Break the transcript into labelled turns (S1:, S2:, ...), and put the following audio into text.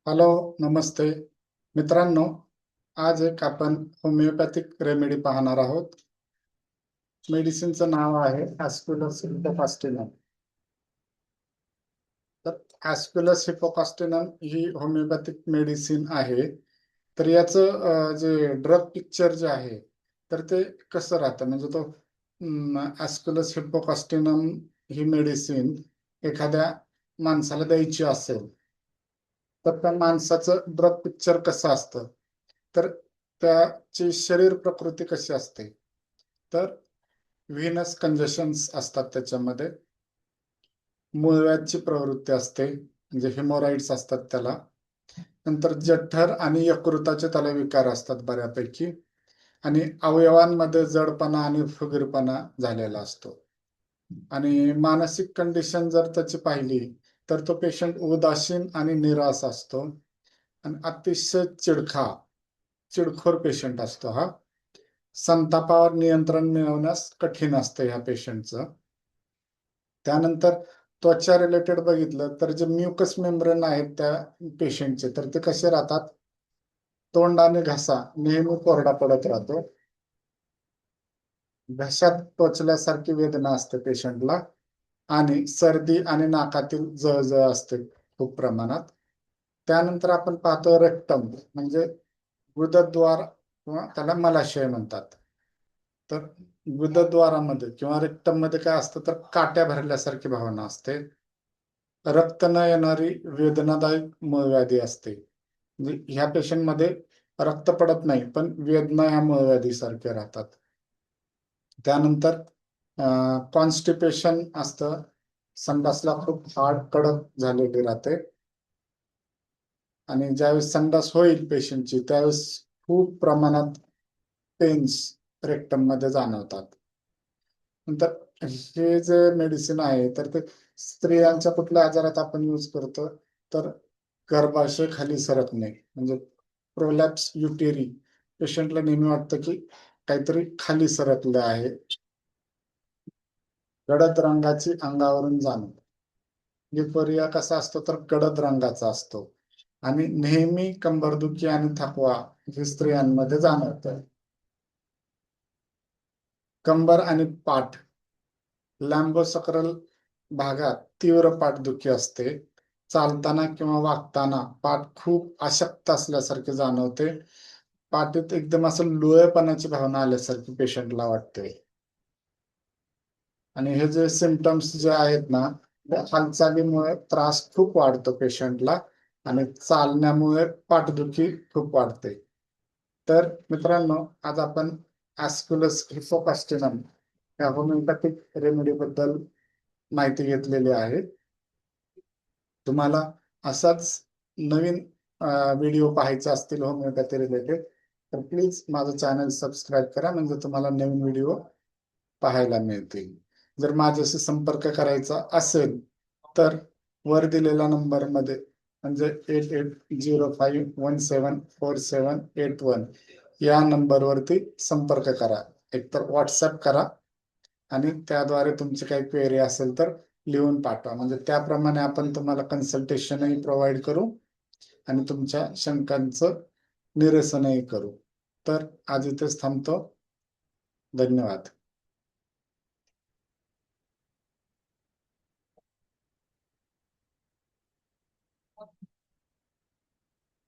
S1: Hello, नमस्ते मित्रांनो. आज एक आपण होमिओपॅथिक रेमेडी पाहणार आहोत. मेडिसिनचं नाव आहे ॲस्क्युलस हिपोकास्टिनम. तर ॲस्क्युलस हिपोकास्टिनम ही होमिओपॅथिक मेडिसिन आहे. तर याचं जे ड्रग पिक्चर जे आहे तर ते कसं राहतं, म्हणजे तो ॲस्क्युलस हिपोकास्टिनम ही मेडिसिन एखाद्या माणसाला द्यायची असेल तर त्या माणसाचं ड्रग पिक्चर कसं असतं, तर त्याची शरीर प्रकृती कशी असते. तर व्हीनस कंजेशन्स असतात, त्याच्यामध्ये मूळव्याधची प्रवृत्ती असते, म्हणजे हिमोराइड्स असतात त्याला. नंतर जठर आणि यकृताचे त्याला विकार असतात बऱ्यापैकी. आणि अवयवांमध्ये जडपणा आणि फुगीरपणा झालेला असतो. आणि मानसिक कंडिशन जर त्याची पाहिली तर तो पेशंट उदासीन आणि निराश असतो आणि अतिशय चिडखोर पेशंट असतो हा. संतापावर नियंत्रण मिळवण्यास कठीण असतं ह्या पेशंटचं. त्यानंतर त्वचा रिलेटेड बघितलं तर जे म्युकस मेम्ब्रेन आहेत त्या पेशंटचे, तर ते कसे राहतात, तोंड आणि घसा नेहमी कोरडा पडत राहतो. घशात टोचल्यासारखी वेदना असते पेशंटला. आणि सर्दी आणि नाकातील जळजळ असते खूप प्रमाणात. त्यानंतर आपण पाहतो रेक्टम, म्हणजे गुदद्वार किंवा त्याला मलाशय म्हणतात. तर गुदद्वारामध्ये किंवा रेक्टम मध्ये काय असतं, तर काट्या भरल्यासारखी भावना असते. रक्त न येणारी वेदनादायक मूळव्याधी असते. म्हणजे ह्या पेशंट मध्ये रक्त पडत नाही पण वेदना या मूळव्याधी सारख्या राहतात. त्यानंतर कॉन्स्टिपेशन असतं, संडासला खूप हाड कडक झालेली राहते. आणि ज्यावेळेस संडास होईल पेशंटची त्यावेळेस खूप प्रमाणात पेन्स रेक्टम मध्ये जाणवतात. नंतर हे जे मेडिसिन आहे तर ते स्त्रियांच्या कुठल्या आजारात आपण यूज करतो, तर गर्भाशय खाली सरकणे, म्हणजे प्रोलॅप्स युटेरी. पेशंटला नेहमी वाटतं की काहीतरी खाली सरकलं आहे. गडद रंगाची अंगावरून जाणवते. गिफोरिया कसा असतो, तर गडद रंगाचा असतो. आणि नेहमी कंबरदुखी आणि थकवा हे स्त्रियांमध्ये जाणवतं. कंबर आणि पाठ, लॅम्बोसक्रल भागात तीव्र पाठदुखी असते. चालताना किंवा वागताना पाठ खूप अशक्त असल्यासारखे जाणवते. पाठीत एकदम असं लोळेपणाची भावना आल्यासारखी पेशंटला वाटते. आणि हे जे सिम्पटम्स जे आहेत ना, त्या हालचालीमुळे त्रास खूप वाढतो पेशंटला. आणि चालण्यामुळे पाठदुखी खूप वाढते. तर मित्रांनो, आज आपण ॲस्क्युलस हिपोकास्टिनम या होमिओपॅथिक रेमेडी बद्दल माहिती घेतलेली आहे. तुम्हाला असाच नवीन व्हिडिओ पाहायचे असतील होमिओपॅथी रिलेटेड, तर प्लीज माझं चॅनल सबस्क्राईब करा, म्हणजे तुम्हाला नवीन व्हिडिओ पाहायला मिळतील. जर माझ्याशी संपर्क करायचा असेल तर वर दिलेल्या नंबरमध्ये, म्हणजे 8805174781 या नंबरवरती संपर्क करा. एकतर व्हॉट्सअप करा आणि त्याद्वारे तुमची काही क्वेरी असेल तर लिहून पाठवा, म्हणजे त्याप्रमाणे आपण तुम्हाला कन्सल्टेशनही प्रोव्हाइड करू आणि तुमच्या शंकांचं निरसनही करू. तर आज इथेच थांबतो. धन्यवाद.